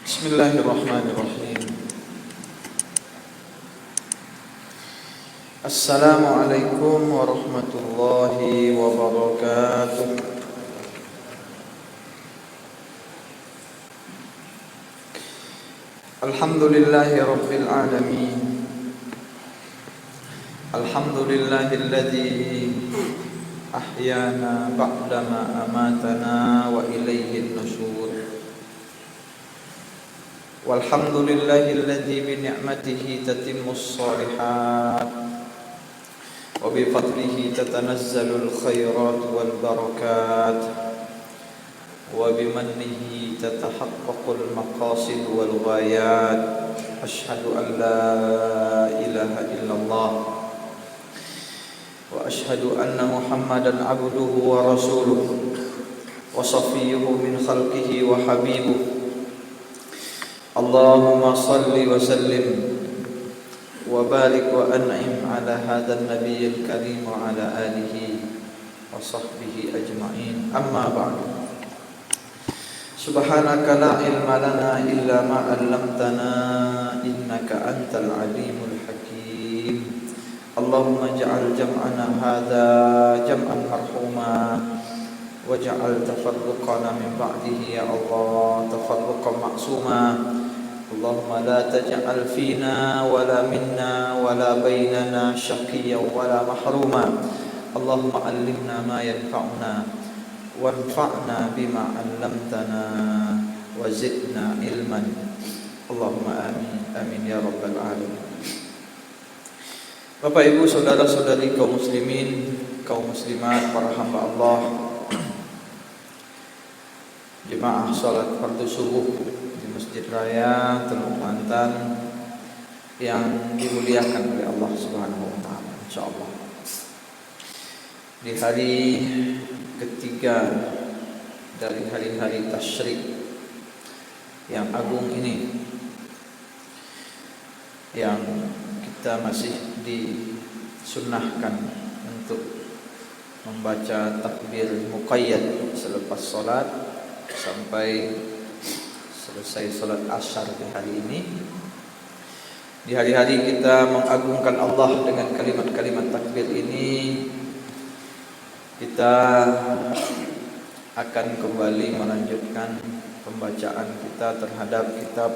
Bismillahirrahmanirrahim. Assalamualaikum warahmatullahi wabarakatuh. Alhamdulillahi rabbil alamin. Alhamdulillahilladzi ahyana ba'dama amatana wa ilaihin nusyur. Walhamdulillahilladzi bi ni'matihi tatimmus shalihat wa bi fadlihi tatanazzalul khairat wal barakat wa bi mannihi tatahaqqaqul maqasid wal ghayat. Asyhadu an la ilaha illallah wa asyhadu anna Muhammadan abduhu wa rasuluhu wa safiyyuhu min khalqihi wa habibuhu. Allahumma salli wa sallim wa barik wa an'im ala hadzal nabiyil karim wa ala alihi wa sahbihi ajma'in. Amma ba'du. Subhanaka la ilma lana illa ma 'allamtana innaka antal alimul hakim. Allahumma ij'al jam'ana hadza jam'an marhuma waj'al tafarruqana min ba'dihi ya Allah tafarruqan ma'suma. Allahumma la taj'al fina wala minna wala bainana syaqiyyan wala mahruma. Allahumma 'allimna ma yanfa'una wanfa'na bima 'allamtana wa zidna ilman. Allahumma amin amin ya rabbal alamin. Bapak Ibu saudara-saudari kaum muslimin, kaum muslimat, para hamba Allah, jemaah salat fardu subuh di Masjid Raya Teluk Bantan yang dimuliakan oleh Allah Subhanahu wa taala, insyaallah. Di hari ketiga dari hari-hari tasyrik yang agung ini, yang kita masih disunnahkan untuk membaca takbir muqayyad selepas salat sampai selesai salat asar di hari ini. Di hari-hari kita mengagungkan Allah dengan kalimat-kalimat takbir ini, kita akan kembali melanjutkan pembacaan kita terhadap kitab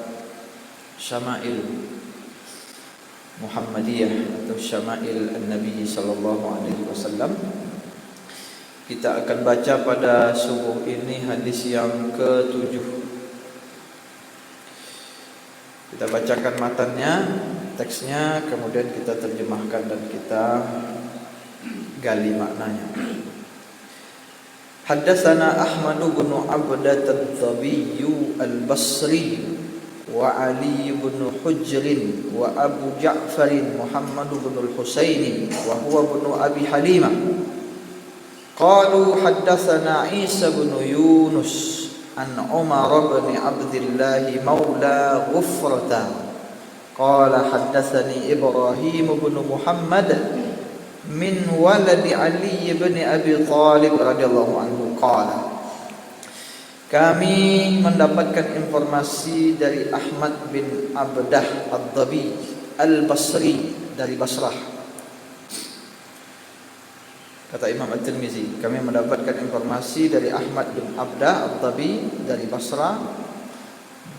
Syama'il Muhammadiyah atau Syama'il An-Nabi sallallahu alaihi wasallam. Kita akan baca pada subuh ini hadis yang ke-7. Kita bacakan matannya, teksnya, kemudian kita terjemahkan dan kita gali maknanya. Haddatsana Ahmad bin Abdah ad-Dhabi al-Basri wa Ali bin Hujr wa Abu Ja'far Muhammad bin al-Husaini wa huwa bin Abi Halimah. Qalu haddatsana Isa bin Yunus an Umar bin Abdullah maula Ghufrata qala haddatsani Ibrahim bin Muhammad min walad Ali bin Abi Thalib radhiyallahu anhu qala, kami mendapatkan informasi dari Ahmad bin Abdah ad-Dhabi al-Basri dari Basrah. Kata Imam At-Tirmizi, kami mendapatkan informasi dari Ahmad bin Abdah ad-Dhabi dari Basrah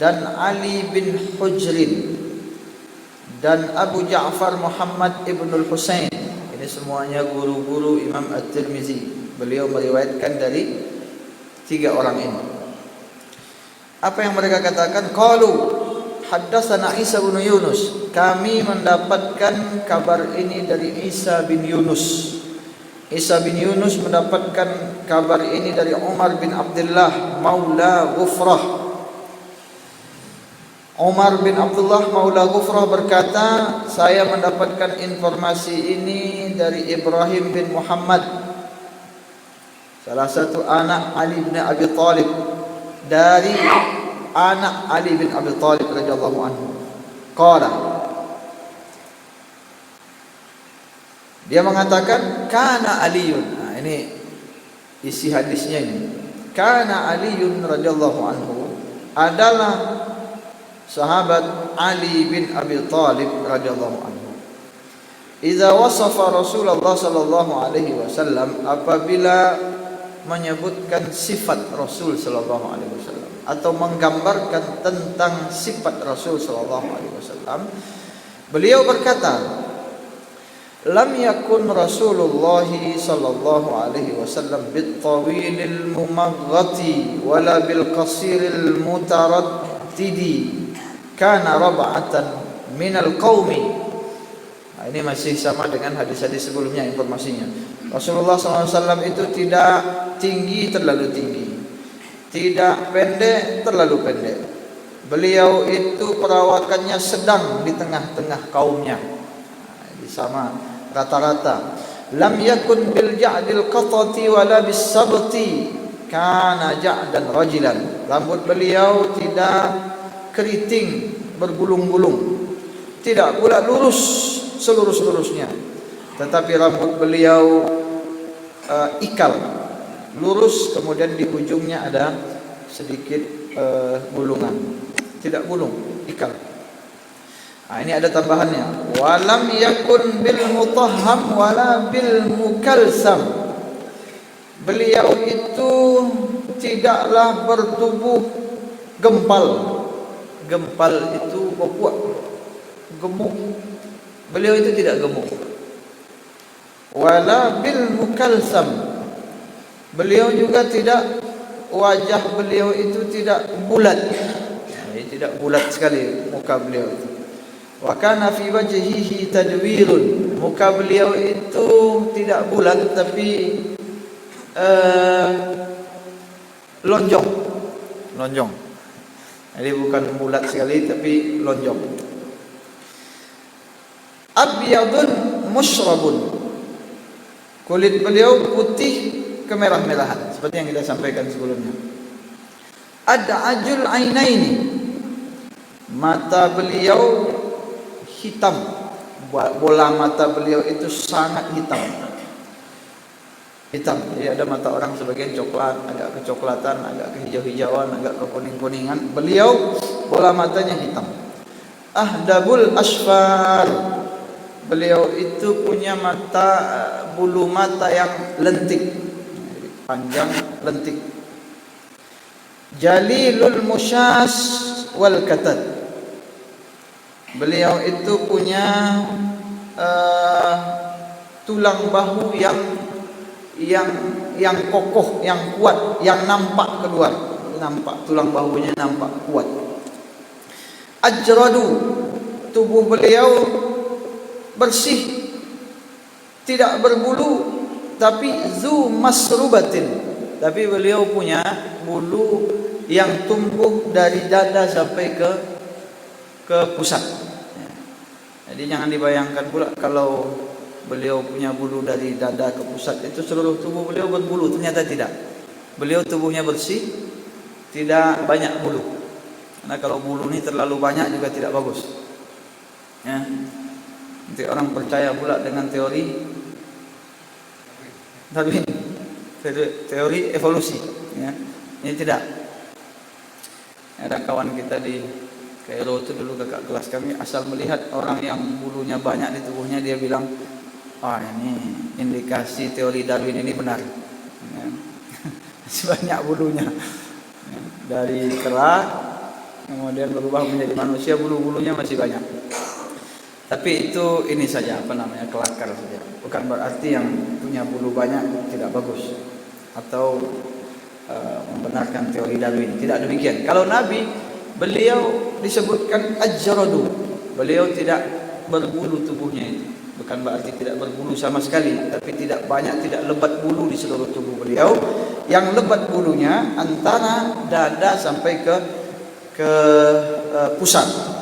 dan Ali bin Hujrin dan Abu Ja'far Muhammad ibn al-Husain. Ini semuanya guru-guru Imam At-Tirmizi. Beliau meriwayatkan dari 3 orang ini. Apa yang mereka katakan? Qalu haddatsana Isa bin Yunus. Kami mendapatkan kabar ini dari Isa bin Yunus. Isa bin Yunus mendapatkan kabar ini dari Umar bin Abdullah maula Ghufrah. Umar bin Abdullah maula Ghufrah berkata, saya mendapatkan informasi ini dari Ibrahim bin Muhammad, salah satu anak Ali bin Abi Thalib, dari anak Ali bin Abi Thalib radhiyallahu anhu. Qala, dia mengatakan kana Aliun. Nah, ini isi hadisnya ini. Kana Aliun radhiyallahu anhu adalah sahabat Ali bin Abi Thalib radhiyallahu anhu. Idza wasafa Rasulullah sallallahu alaihi wasallam, apabila menyebutkan sifat Rasul sallallahu alaihi wasallam atau menggambarkan tentang sifat Rasul sallallahu alaihi wasallam, beliau berkata, lam yakun Rasulullah sallallahu alaihi wasallam bit-tawilil mumaghati wala bil qasiril mutaraddidi, kana rab'atan minal qaumi. Nah, ini masih sama dengan hadis-hadis sebelumnya informasinya. Rasulullah SAW itu tidak tinggi terlalu tinggi, tidak pendek terlalu pendek. Beliau itu perawakannya sedang di tengah-tengah kaumnya. Nah, sama rata-rata. Lam yakun bil ja'dil qatati wala bis sabti, kana ja'dan rajulan. Rambut beliau tidak keriting bergulung-gulung, tidak pula lurus selurus-lurusnya, tetapi rambut beliau ikal, lurus, kemudian di ujungnya ada sedikit gulungan, tidak gulung, ikal. Nah, ini ada tambahannya, walam yakun bil mutahham wala bil mukalsam. Beliau itu tidaklah bertubuh gempal. Gempal itu kuat, gemuk. Beliau itu tidak gemuk. Wala bil mukalsam. Beliau juga tidak, wajah beliau itu tidak bulat. Jadi tidak bulat sekali muka beliau itu. Wa kana fi wajhihi tadwirun. Muka beliau itu tidak bulat tapi lonjong. Lonjong. Jadi bukan bulat sekali tapi lonjong. Abyadun musyrabun. Kulit beliau putih kemerah-merahan, seperti yang kita sampaikan sebelumnya. Ad'ajul ainaini. Mata beliau hitam. Bola mata beliau itu sangat hitam. Hitam. Jadi ada mata orang sebagian coklat, agak kecoklatan, agak kehijau-hijauan, agak kekuning-kuningan. Beliau bola matanya hitam. Ahdabul asfar. Beliau itu punya mata, bulu mata yang lentik, panjang, lentik. Jalilul musyas wal katat. Beliau itu punya tulang bahu yang kokoh, yang kuat, yang nampak keluar. Nampak tulang bahunya, nampak kuat. Ajradu. Tubuh beliau bersih, tidak berbulu, tapi zu masrubatin. Tapi beliau punya bulu yang tumbuh dari dada sampai ke pusat. Jadi jangan dibayangkan pula kalau beliau punya bulu dari dada ke pusat itu seluruh tubuh beliau berbulu. Ternyata tidak. Beliau tubuhnya bersih, tidak banyak bulu. Karena kalau bulu ini terlalu banyak juga tidak bagus. Ya. Nanti orang percaya pula dengan teori Darwin, teori evolusi. Ya. Ini tidak. Ada kawan kita di Kairo itu dulu, kakak kelas kami, asal melihat orang yang bulunya banyak di tubuhnya, dia bilang, ini indikasi teori Darwin ini benar. Ya. Banyak bulunya. Ya. Dari kera kemudian berubah menjadi manusia, bulu-bulunya masih banyak. Tapi itu ini saja, kelakar saja. Bukan berarti yang punya bulu banyak tidak bagus atau membenarkan teori Darwin. Tidak demikian. Kalau Nabi, beliau disebutkan ajradu. Beliau tidak berbulu tubuhnya itu. Bukan berarti tidak berbulu sama sekali, tapi tidak banyak, tidak lebat bulu di seluruh tubuh beliau. Yang lebat bulunya antara dada sampai ke pusat.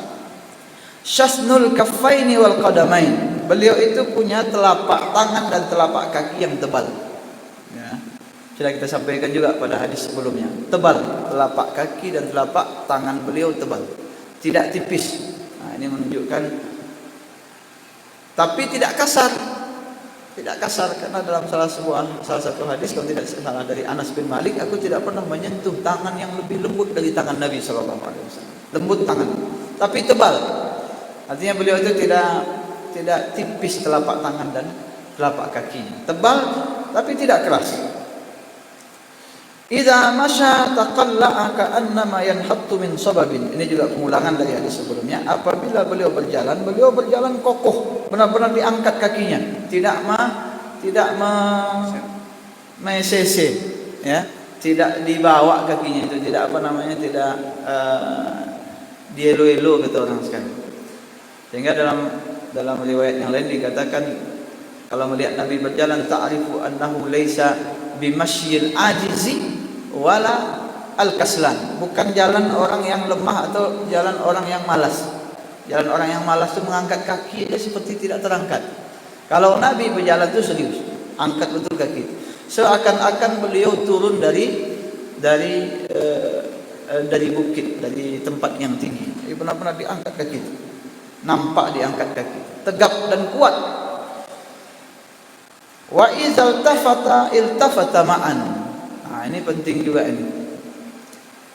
Syasnul kaffaini wal qadamain. Beliau itu punya telapak tangan dan telapak kaki yang tebal. Ya. Sudah kita sampaikan juga pada hadis sebelumnya. Tebal, telapak kaki dan telapak tangan beliau tebal. Tidak tipis. Nah, ini menunjukkan, tapi tidak kasar. Tidak kasar, karena dalam salah satu hadis, kalau tidak salah dari Anas bin Malik, aku tidak pernah menyentuh tangan yang lebih lembut dari tangan Nabi SAW. Lembut tangan. tapi tebal. Artinya beliau itu tidak tipis telapak tangan dan telapak kakinya. Tebal tapi tidak keras. Idza masya taqalla'a ka'annama yanhattu min sababin. Ini juga pengulangan dari hadis sebelumnya. Apabila beliau berjalan kokoh, benar-benar diangkat kakinya, tidak mesese, ya, tidak dibawa kakinya itu, tidak tidak dielo-elo kata orang sekarang. Sehingga dalam riwayat yang lain dikatakan kalau melihat Nabi berjalan, ta'rifu annahu laisa bimasyil ajizi wala al-kaslan. Bukan jalan orang yang lemah atau jalan orang yang malas. Jalan orang yang malas itu mengangkat kaki dia seperti tidak terangkat. Kalau Nabi berjalan itu serius, angkat betul kaki. Seakan-akan beliau turun dari bukit, dari tempat yang tinggi. Jadi benar-benar diangkat kaki itu. Nampak diangkat kaki, tegap dan kuat. Wa idzal tafata iltafata ma'an. Nah, ini penting juga ini.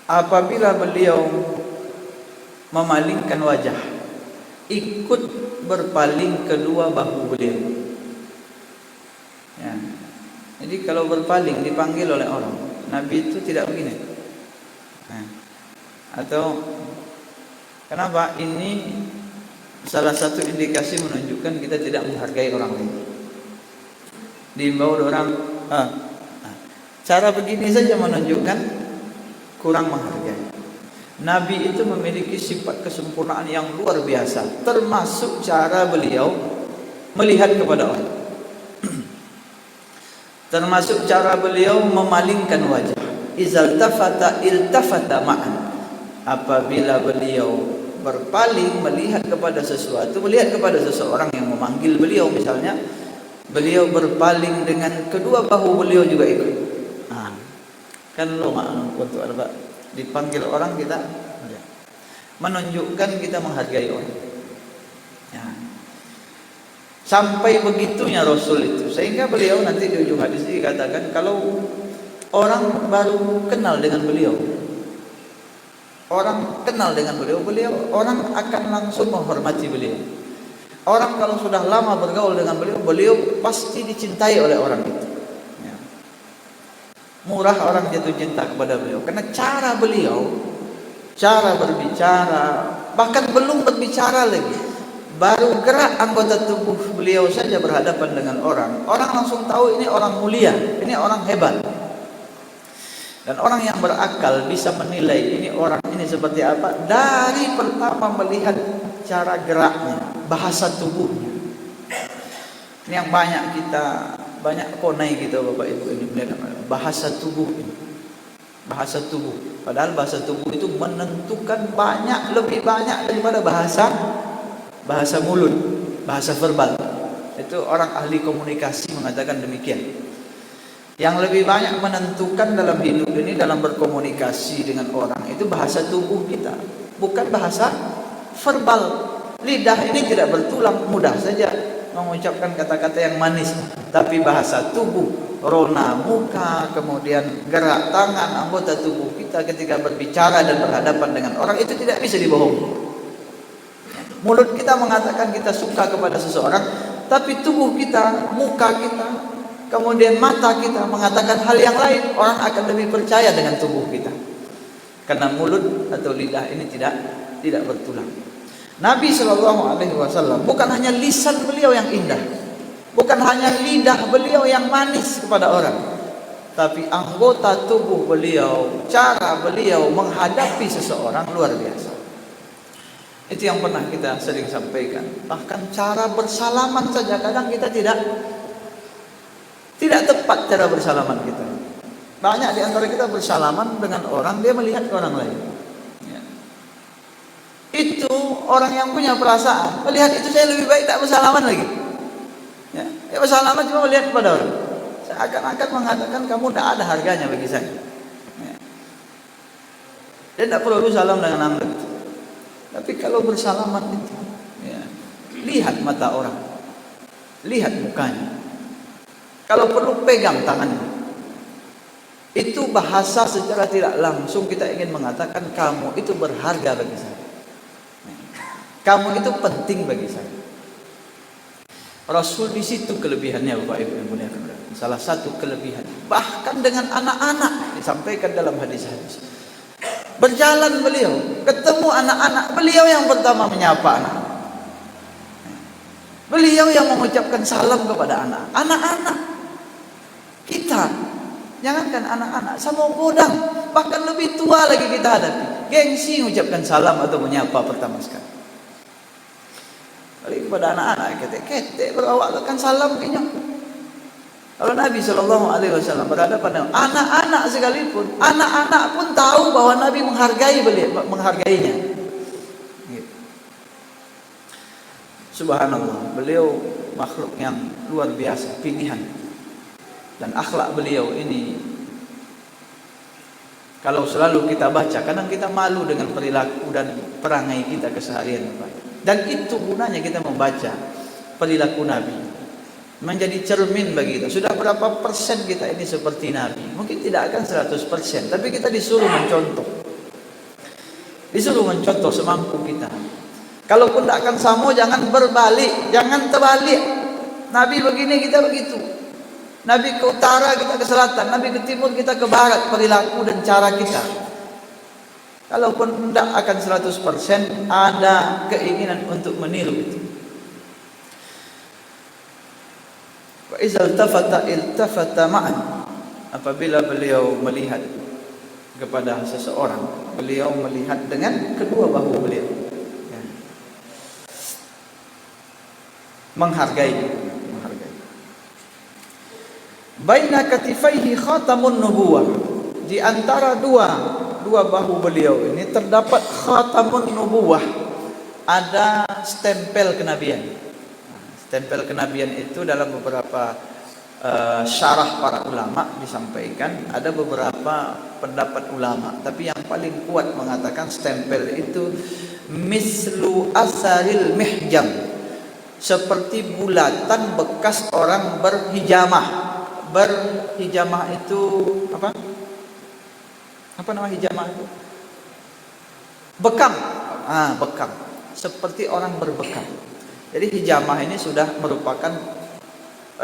Apabila beliau memalingkan wajah, ikut berpaling kedua bahu beliau. Ya. Jadi kalau berpaling dipanggil oleh orang, Nabi itu tidak begini. Nah. Atau kenapa? Ini salah satu indikasi menunjukkan kita tidak menghargai orang lain. Diimbau orang, cara begini saja menunjukkan kurang menghargai. Nabi itu memiliki sifat kesempurnaan yang luar biasa, termasuk cara beliau melihat kepada orang, termasuk cara beliau memalingkan wajah. Izal tafata iltafata ma'an. Apabila beliau berpaling melihat kepada sesuatu, melihat kepada seseorang yang memanggil beliau misalnya, beliau berpaling dengan kedua bahu beliau juga ikut. Kan lo untuk apa? Dipanggil orang kita menunjukkan kita menghargai orang. Ya. Sampai begitunya Rasul itu, sehingga beliau nanti di ujung hadis ini katakan kalau orang baru kenal dengan beliau, orang akan langsung menghormati beliau. Orang kalau sudah lama bergaul dengan beliau pasti dicintai oleh orang itu. Ya. Murah orang jatuh cinta kepada beliau karena cara beliau, cara berbicara, bahkan belum berbicara lagi, baru gerak anggota tubuh beliau saja berhadapan dengan orang langsung tahu ini orang mulia, ini orang hebat. Dan orang yang berakal bisa menilai ini orang ini seperti apa dari pertama melihat cara geraknya, bahasa tubuhnya. Ini yang banyak konai kita Bapak Ibu ini melihat bahasa tubuh ini. Bahasa tubuh. Padahal bahasa tubuh itu menentukan lebih banyak daripada bahasa mulut, bahasa verbal. Itu orang ahli komunikasi mengatakan demikian. Yang lebih banyak menentukan dalam hidup ini, dalam berkomunikasi dengan orang, itu bahasa tubuh kita, bukan bahasa verbal. Lidah ini tidak bertulang, mudah saja mengucapkan kata-kata yang manis, tapi bahasa tubuh, rona muka, kemudian gerak tangan, anggota tubuh kita ketika berbicara dan berhadapan dengan orang itu tidak bisa dibohongi. Mulut kita mengatakan kita suka kepada seseorang, tapi tubuh kita, muka kita, kemudian mata kita mengatakan hal yang lain. Orang akan lebih percaya dengan tubuh kita karena mulut atau lidah ini tidak bertulang. Nabi SAW bukan hanya lisan beliau yang indah, bukan hanya lidah beliau yang manis kepada orang, tapi anggota tubuh beliau, cara beliau menghadapi seseorang luar biasa. Itu yang pernah kita sering sampaikan. Bahkan cara bersalaman saja kadang kita tidak tepat cara bersalaman kita. Banyak di antara kita bersalaman dengan orang, dia melihat ke orang lain. Ya. Itu orang yang punya perasaan, melihat itu saya lebih baik tak bersalaman lagi. Ya, bersalaman cuma melihat kepada orang. Seakan-akan mengatakan kamu tidak ada harganya bagi saya. Ya. Dia tidak perlu salam dengan Anda. Tapi kalau bersalaman itu, ya, lihat mata orang, lihat mukanya. Kalau perlu pegang tangannya. Itu bahasa secara tidak langsung kita ingin mengatakan kamu itu berharga bagi saya. Kamu itu penting bagi saya. Rasul di situ kelebihannya, Bapak Ibu yang mulia. Salah satu kelebihan, bahkan dengan anak-anak disampaikan dalam hadis-hadis. Berjalan beliau, ketemu anak-anak, beliau yang pertama menyapa anak. Beliau yang mengucapkan salam kepada anak-anak. Kita, jangankan anak-anak, sama bodang, bahkan lebih tua lagi kita hadapi, gengsi mengucapkan salam atau menyapa pertama sekali. Balik kepada anak-anak, ketek-ketek berawakkan salam kayaknya. Kalau Nabi SAW berhadapan dengan anak-anak sekalipun, anak-anak pun tahu bahwa Nabi menghargainya. Gitu. Subhanallah, beliau makhluk yang luar biasa, pilihan. Dan akhlak beliau ini, kalau selalu kita baca, kadang kita malu dengan perilaku dan perangai kita keseharian. Dan itu gunanya kita membaca perilaku Nabi, menjadi cermin bagi kita. Sudah berapa persen kita ini seperti Nabi? Mungkin tidak akan 100%, tapi kita disuruh mencontoh. Disuruh mencontoh semampu kita. Kalaupun tidak akan sama, jangan berbalik, jangan terbalik. Nabi begini, kita begitu. Nabi ke utara, kita ke selatan. Nabi ke timur, kita ke barat. Perilaku dan cara kita. Kalaupun tidak akan 100%, ada keinginan untuk meniru itu. Wa iza iltafata ma'an. Apabila beliau melihat kepada seseorang, beliau melihat dengan kedua bahu beliau, ya. Menghargai. Baina katifaihi khatamun nubuwah. Di antara dua bahu beliau ini terdapat khatamun nubuwah, ada stempel kenabian. Stempel kenabian itu dalam beberapa syarah para ulama disampaikan, ada beberapa pendapat ulama, tapi yang paling kuat mengatakan stempel itu mislu asaril mihjam, seperti bulatan bekas orang berhijamah. Berhijamah itu apa? Apa nama hijamah itu? Bekam. Bekam. Seperti orang berbekam. Jadi hijamah ini sudah merupakan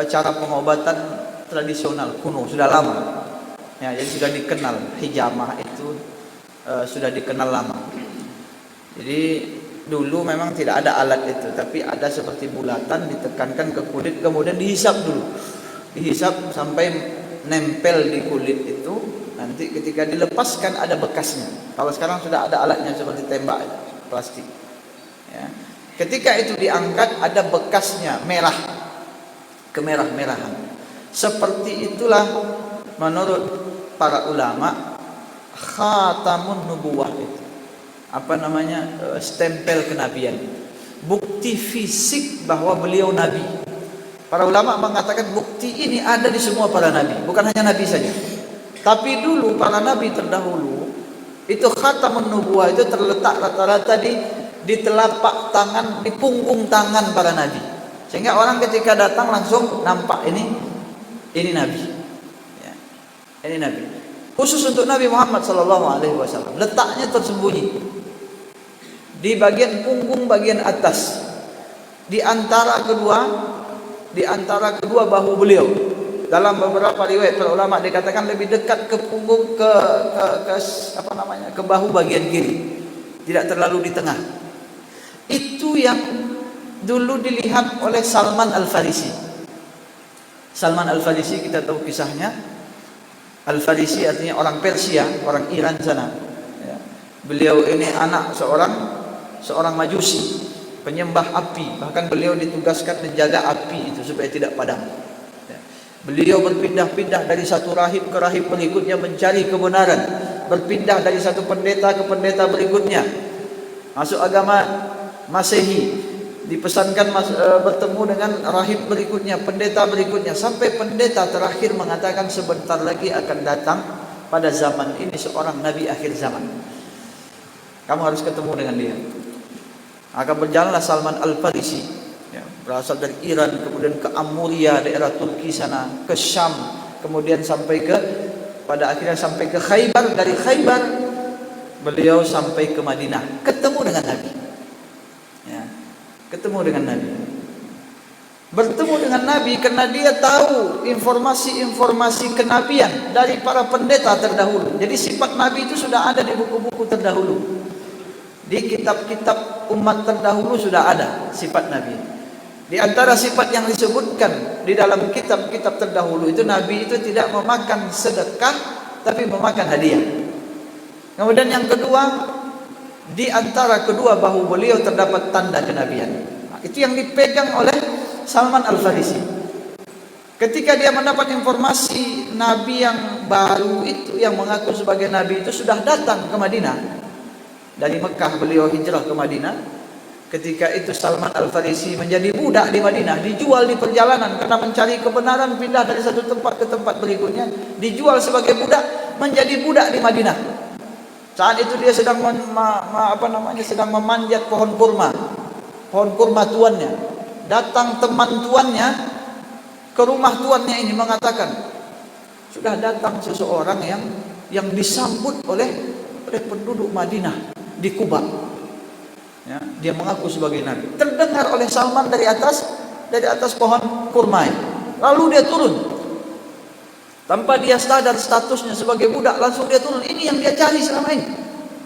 cara pengobatan tradisional kuno, sudah lama. Ya, jadi sudah dikenal hijamah itu sudah dikenal lama. Jadi dulu memang tidak ada alat itu, tapi ada seperti bulatan ditekankan ke kulit, kemudian dihisap dulu. Dihisap sampai nempel di kulit itu, nanti ketika dilepaskan ada bekasnya. Kalau sekarang sudah ada alatnya seperti tembak plastik. Ya. Ketika itu diangkat ada bekasnya, merah, kemerah-merahan. Seperti itulah menurut para ulama khatamun nubuwah itu. Apa namanya? Stempel kenabian. Bukti fisik bahwa beliau nabi. Para ulama mengatakan bukti ini ada di semua para nabi, bukan hanya nabi saja. Tapi dulu para nabi terdahulu itu khatamun nubuwah itu terletak rata-rata di telapak tangan, di punggung tangan para nabi. Sehingga orang ketika datang langsung nampak ini nabi. Ya, ini nabi. Khusus untuk Nabi Muhammad SAW, letaknya tersembunyi di bagian punggung bagian atas, di antara kedua bahu beliau. Dalam beberapa riwayat para ulama dikatakan lebih dekat ke punggung ke bahu bagian kiri, tidak terlalu di tengah. Itu yang dulu dilihat oleh Salman Al-Farisi. Salman Al-Farisi kita tahu kisahnya. Al-Farisi artinya orang Persia, orang Iran sana. Ya. Beliau ini anak seorang majusi, penyembah api. Bahkan beliau ditugaskan menjaga api itu supaya tidak padam. Ya. Beliau berpindah-pindah dari satu rahib ke rahib berikutnya mencari kebenaran. Berpindah dari satu pendeta ke pendeta berikutnya. Masuk agama Masehi, dipesankan bertemu dengan rahib berikutnya, pendeta berikutnya, sampai pendeta terakhir mengatakan sebentar lagi akan datang pada zaman ini seorang nabi akhir zaman. Kamu harus ketemu dengan dia. Maka berjalanlah Salman Al-Farisi, ya, berasal dari Iran, kemudian ke Amuria, daerah Turki sana, ke Syam, kemudian pada akhirnya sampai ke Khaybar. Dari Khaybar beliau sampai ke Madinah, ketemu dengan Nabi. Ya, ketemu dengan Nabi. Bertemu dengan Nabi karena dia tahu informasi-informasi kenabian dari para pendeta terdahulu. Jadi sifat Nabi itu sudah ada di buku-buku terdahulu. Di kitab-kitab umat terdahulu sudah ada sifat Nabi. Di antara sifat yang disebutkan di dalam kitab-kitab terdahulu itu, Nabi itu tidak memakan sedekah tapi memakan hadiah. Kemudian yang kedua, di antara kedua bahu beliau terdapat tanda kenabian. Nah, itu yang dipegang oleh Salman Al-Farisi. Ketika dia mendapat informasi Nabi yang baru itu, yang mengaku sebagai Nabi itu sudah datang ke Madinah. Dari Mekah beliau hijrah ke Madinah. Ketika itu Salman Al-Farisi menjadi budak di Madinah, dijual di perjalanan karena mencari kebenaran, pindah dari satu tempat ke tempat berikutnya, dijual sebagai budak, menjadi budak di Madinah. Saat itu dia sedang sedang memanjat pohon kurma tuannya. Datang teman tuannya ke rumah tuannya ini mengatakan, sudah datang seseorang yang disambut oleh penduduk Madinah di Kuba. Ya, dia mengaku sebagai Nabi. Terdengar oleh Salman dari atas pohon kurma. Lalu dia turun. Tanpa dia sadar statusnya sebagai budak, langsung dia turun. Ini yang dia cari selama ini.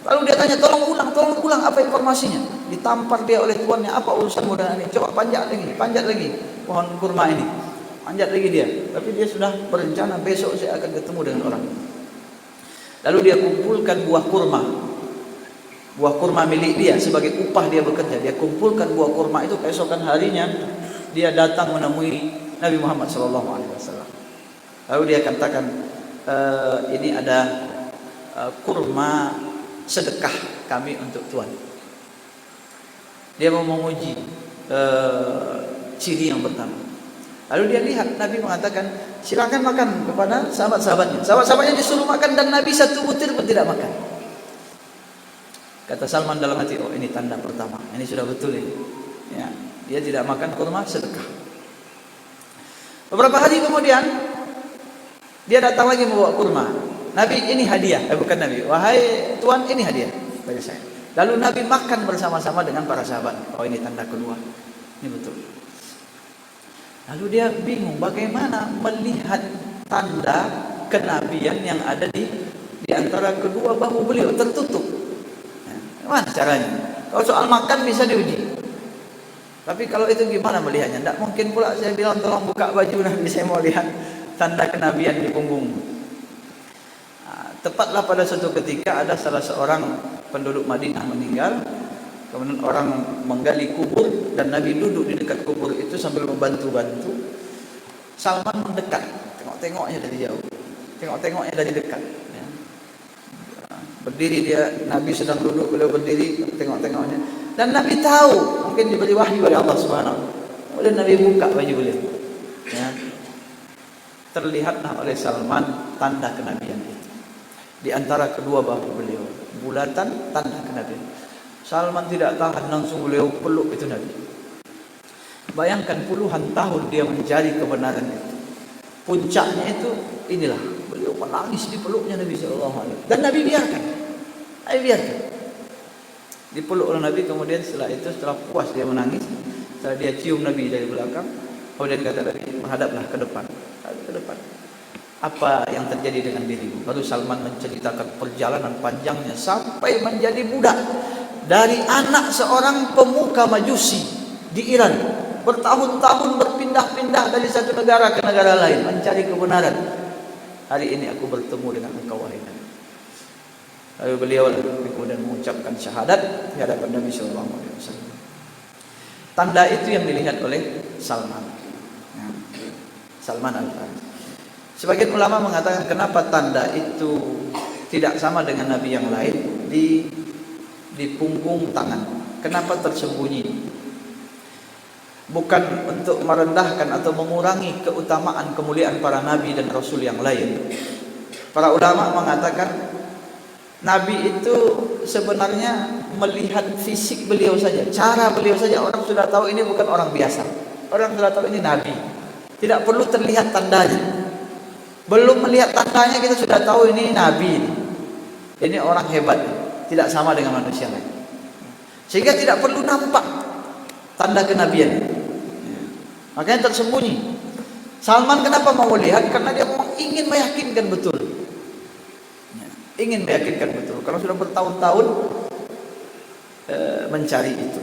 Lalu dia tanya, tolong ulang apa informasinya? Ditampar dia oleh tuannya, apa urusanmu dengan ini? Coba panjat lagi pohon kurma ini. Panjat lagi dia. Tapi dia sudah berencana, besok saya akan ketemu dengan orang. Lalu dia kumpulkan buah kurma milik dia, sebagai upah dia bekerja. Dia kumpulkan buah kurma itu, keesokan harinya dia datang menemui Nabi Muhammad SAW. Lalu dia katakan, ini ada kurma sedekah kami untuk Tuhan. Dia mau menguji ciri yang pertama. Lalu dia lihat Nabi mengatakan, silakan makan kepada sahabat-sahabatnya. Sahabat-sahabatnya disuruh makan dan Nabi satu butir pun tidak makan. Kata Salman dalam hati, oh ini tanda pertama, ini sudah betul ini. Ya, dia tidak makan kurma sedekah. Beberapa hari kemudian dia datang lagi membawa kurma. Nabi, ini hadiah. Bukan Nabi, wahai Tuhan, ini hadiah bagi saya. Lalu Nabi makan bersama-sama dengan para sahabat. Oh ini tanda kedua, ini betul. Lalu dia bingung bagaimana melihat tanda kenabian yang ada di antara kedua bahu beliau tertutup. Gimana caranya? Kalau soal makan bisa diuji. Tapi kalau itu gimana melihatnya? Tidak mungkin pula saya bilang tolong buka baju Nabi, saya mau lihat tanda kenabian di punggung. Tepatlah pada suatu ketika ada salah seorang penduduk Madinah meninggal. Kemudian orang menggali kubur dan Nabi duduk di dekat kubur itu sambil membantu-bantu. Salman mendekat, tengok-tengoknya dari jauh, tengok-tengoknya dari dekat. Berdiri dia, Nabi sedang duduk, beliau berdiri, tengok-tengoknya. Dan Nabi tahu, mungkin diberi wahyu oleh Allah Subhanahu. Kemudian Nabi buka baju beliau. Ya. Terlihatlah oleh Salman tanda kenabian itu. Di antara kedua bahu beliau, bulatan tanda kenabian. Salman tidak tahan, langsung beliau peluk itu Nabi. Bayangkan puluhan tahun dia mencari kebenaran itu. Puncaknya itu inilah, beliau menangis di peluknya Nabi SAW. Dan Nabi biarkan. Dipeluk oleh Nabi, kemudian setelah puas dia menangis, setelah dia cium Nabi dari belakang, kemudian kata Nabi, menghadaplah ke depan. Ke depan. Apa yang terjadi dengan dirimu? Baru Salman menceritakan perjalanan panjangnya sampai menjadi budak. Dari anak seorang pemuka Majusi di Iran, bertahun-tahun berpindah-pindah dari satu negara ke negara lain mencari kebenaran. Hari ini aku bertemu dengan engkau wahai Nabi. Lalu beliau kemudian mengucapkan syahadat di hadapan Nabi sallallahu alaihi wasallam. Tanda itu yang dilihat oleh Salman. Ya. Salman Al-Farisi. Sebagian ulama mengatakan kenapa tanda itu tidak sama dengan Nabi yang lain di punggung tangan. Kenapa tersembunyi? Bukan untuk merendahkan atau mengurangi keutamaan kemuliaan para nabi dan rasul yang lain. Para ulama mengatakan Nabi itu sebenarnya melihat fisik beliau saja, cara beliau saja orang sudah tahu ini bukan orang biasa. Orang sudah tahu ini Nabi. Tidak perlu terlihat tandanya. Belum melihat tandanya kita sudah tahu ini Nabi. Ini orang hebat. Tidak sama dengan manusia lain. Sehingga tidak perlu nampak. tanda kenabian. Makanya tersembunyi. Salman kenapa mau lihat? Karena dia memang ingin meyakinkan betul. Ingin meyakinkan betul. Kalau sudah bertahun-tahun mencari itu.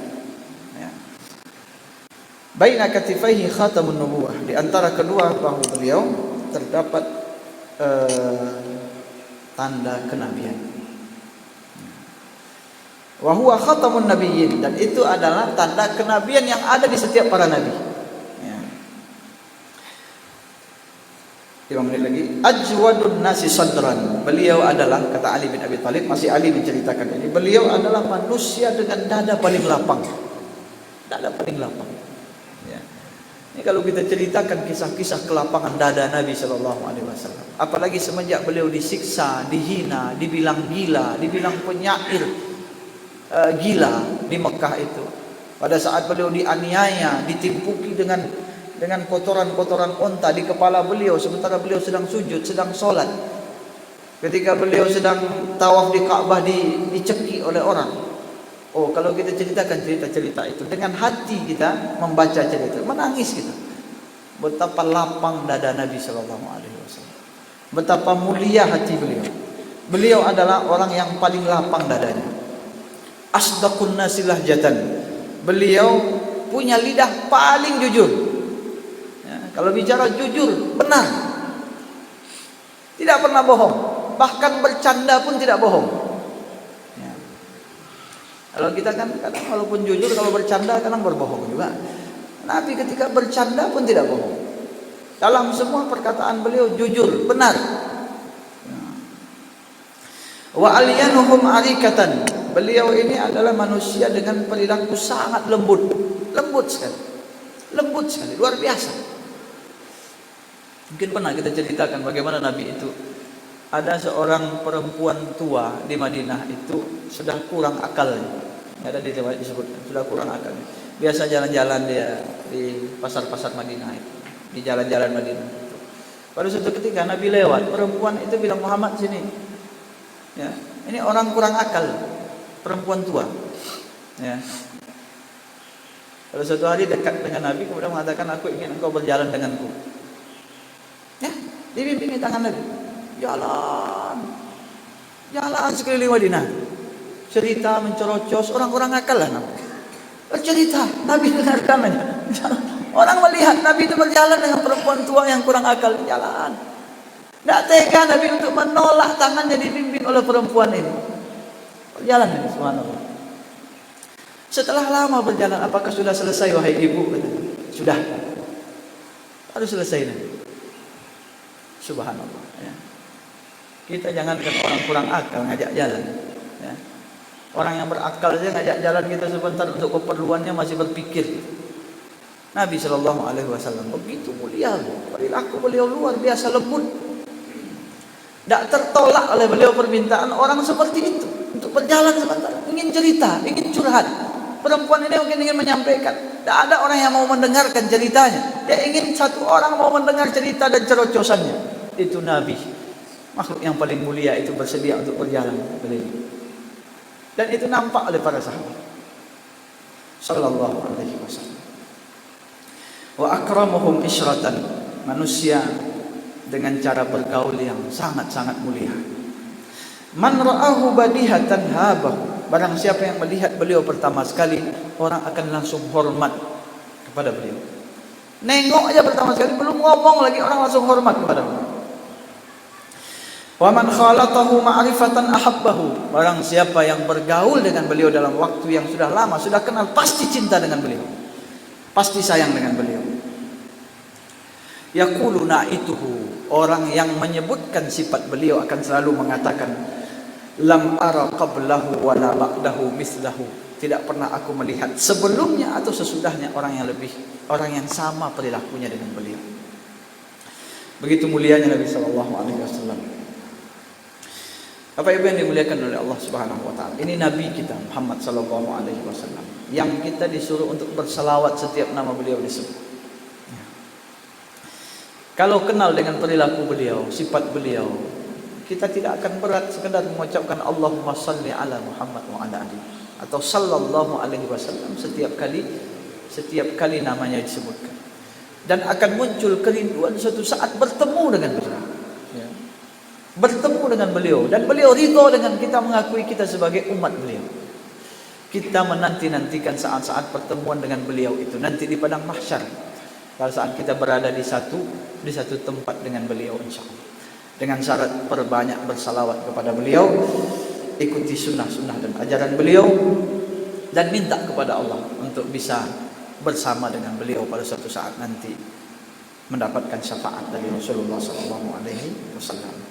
Baina katifaihi khatamun nubuwah. Di antara kedua bahu beliau terdapat tanda kenabian. Wa huwa khatamun nabiyyin, dan itu adalah tanda kenabian yang ada di setiap para nabi. Lagi ajwadun nasi sadran. Beliau adalah, kata Ali bin Abi Thalib, masih Ali menceritakan ini, beliau adalah manusia dengan dada paling lapang. Dada paling lapang. Ya. Ini kalau kita ceritakan kisah-kisah kelapangan dada Nabi Shallallahu Alaihi Wasallam, apalagi semenjak beliau disiksa, dihina, dibilang gila, dibilang penyair gila di Mekah itu. Pada saat beliau dianiaya, ditimpuki dengan kotoran-kotoran onta di kepala beliau, sementara beliau sedang sujud, sedang sholat. Ketika beliau sedang tawaf di Ka'bah, dicekik oleh orang. Oh, kalau kita ceritakan cerita-cerita itu dengan hati, kita membaca cerita, menangis kita. Betapa lapang dada Nabi Sallallahu Alaihi Wasallam. Betapa mulia hati beliau. Beliau adalah orang yang paling lapang dadanya. Asdaqun nasi lahjatan. Beliau punya lidah paling jujur. Kalau bicara jujur, benar, tidak pernah bohong, bahkan bercanda pun tidak bohong. Ya. Kalau kita kan kadang walaupun jujur, kalau bercanda kadang berbohong juga. Nabi ketika bercanda pun tidak bohong. Dalam semua perkataan beliau jujur, benar. Wa alyanuhum arikatan. Beliau ini adalah manusia dengan perilaku sangat lembut sekali, luar biasa. Mungkin pernah kita ceritakan bagaimana Nabi itu, ada seorang perempuan tua di Madinah itu sudah kurang akalnya. Ada di tempat disebut sudah kurang akalnya. Biasa jalan-jalan dia di pasar-pasar Madinah itu, di jalan-jalan Madinah itu. Pada suatu ketika Nabi lewat, perempuan itu bilang, Muhammad sini. Ya, ini orang kurang akal, perempuan tua. Ya. Pada suatu hari dekat dengan Nabi, kemudian mengatakan, aku ingin engkau berjalan denganku. Ya, dibimbingi tangan Nabi. Jalan sekeliling Madinah. Cerita mencerocos, orang-orang akal lah namanya. Bercerita, Nabi dengarkan aja. Orang melihat Nabi itu berjalan dengan perempuan tua yang kurang akal, jalan. Tidak tega Nabi untuk menolak tangannya dibimbing oleh perempuan ini. Berjalan Nabi, subhanallah. Setelah lama berjalan, apakah sudah selesai wahai ibu? Sudah. Harus selesai Nabi. Subhanallah. Ya. Kita jangankan orang kurang akal ngajak jalan. Ya. Orang yang berakal saja ngajak jalan kita sebentar untuk keperluannya masih berpikir. Nabi Shallallahu Alaihi Wasallam begitu mulia, perilaku beliau luar biasa lembut. Tidak tertolak oleh beliau permintaan orang seperti itu untuk berjalan sebentar, ingin cerita, ingin curhat. Perempuan ini mungkin ingin menyampaikan. Tidak ada orang yang mau mendengarkan ceritanya. Dia ingin satu orang mau mendengar cerita dan cerocosannya. Itu Nabi, makhluk yang paling mulia itu bersedia untuk berjalan beliau. Dan itu nampak oleh para sahabat Sallallahu Alaihi Wasallam. Wa akramuhum isyratan, manusia dengan cara bergaul yang sangat-sangat mulia. Man ra'ahu badihatan habahu. Barang siapa yang melihat beliau pertama sekali, orang akan langsung hormat kepada beliau. Nengok aja pertama sekali, belum ngomong lagi, orang langsung hormat kepada beliau. Wa man khalatahu ma'rifatan ahabbahu. Barang siapa yang bergaul dengan beliau dalam waktu yang sudah lama, sudah kenal, pasti cinta dengan beliau, pasti sayang dengan beliau. Yaqulu na'ituhu. Orang yang menyebutkan sifat beliau akan selalu mengatakan, lam ara qablahu wa la ba'dahu mislahu. Tidak pernah aku melihat sebelumnya atau sesudahnya orang yang sama perilakunya dengan beliau. Begitu mulianya Nabi sallallahu alaihi wasallam. Bapak Ibu yang dimuliakan oleh Allah Subhanahu wa taala. Ini nabi kita Muhammad sallallahu alaihi wasallam yang kita disuruh untuk berselawat setiap nama beliau disebut. Kalau kenal dengan perilaku beliau, sifat beliau, kita tidak akan berat sekedar mengucapkan Allahumma salli ala Muhammad wa ala alihi atau sallallahu alaihi wasallam setiap kali setiap kali namanya disebutkan. Dan akan muncul kerinduan suatu saat bertemu dengan beliau. Ya. Bertemu dengan beliau. Dan beliau ridha dengan kita mengakui kita sebagai umat beliau. Kita menanti-nantikan saat-saat pertemuan dengan beliau itu. Nanti di padang mahsyar. Pada saat kita berada di satu tempat dengan beliau insyaAllah. Dengan syarat perbanyak bersalawat kepada beliau. Ikuti sunnah-sunnah dan ajaran beliau. Dan minta kepada Allah untuk bisa bersama dengan beliau pada suatu saat nanti. Mendapatkan syafaat dari Rasulullah SAW.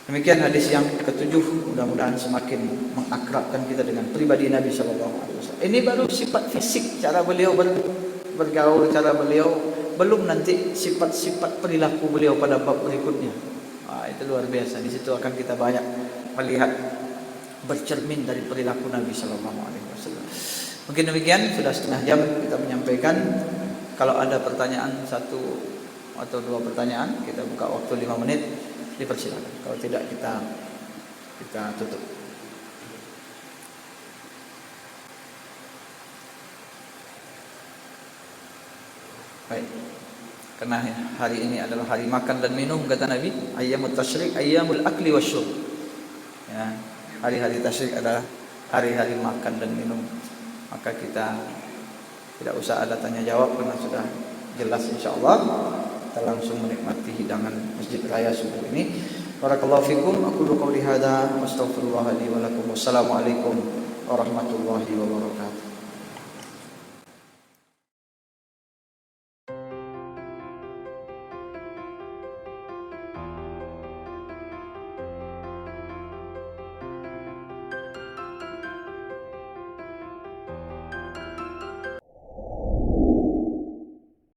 Demikian hadis yang ketujuh, mudah-mudahan semakin mengakrabkan kita dengan pribadi Nabi SAW. Ini baru sifat fisik, cara beliau bergaul, cara beliau, belum nanti sifat-sifat perilaku beliau pada bab berikutnya. Itu luar biasa. Di situ akan kita banyak melihat bercermin dari perilaku Nabi SAW. Mungkin demikian, sudah setengah jam kita menyampaikan. Kalau ada pertanyaan satu atau dua pertanyaan, kita buka waktu 5 menit. Dipersilakan. Kalau tidak kita tutup. Baik. Karena hari ini adalah hari makan dan minum, kata Nabi, ayyamut tasyrik ayyamul akli wasyurb. Ya, hari-hari tasyrik adalah hari-hari makan dan minum. Maka kita tidak usah ada tanya jawab karena sudah jelas insyaallah. Kita langsung menikmati hidangan Masjid Raya subuh ini. Barakallahu fikum. Aku qouli hadza wa astaghfirullah li wa lakum. Wassalamualaikum warahmatullahi wabarakatuh.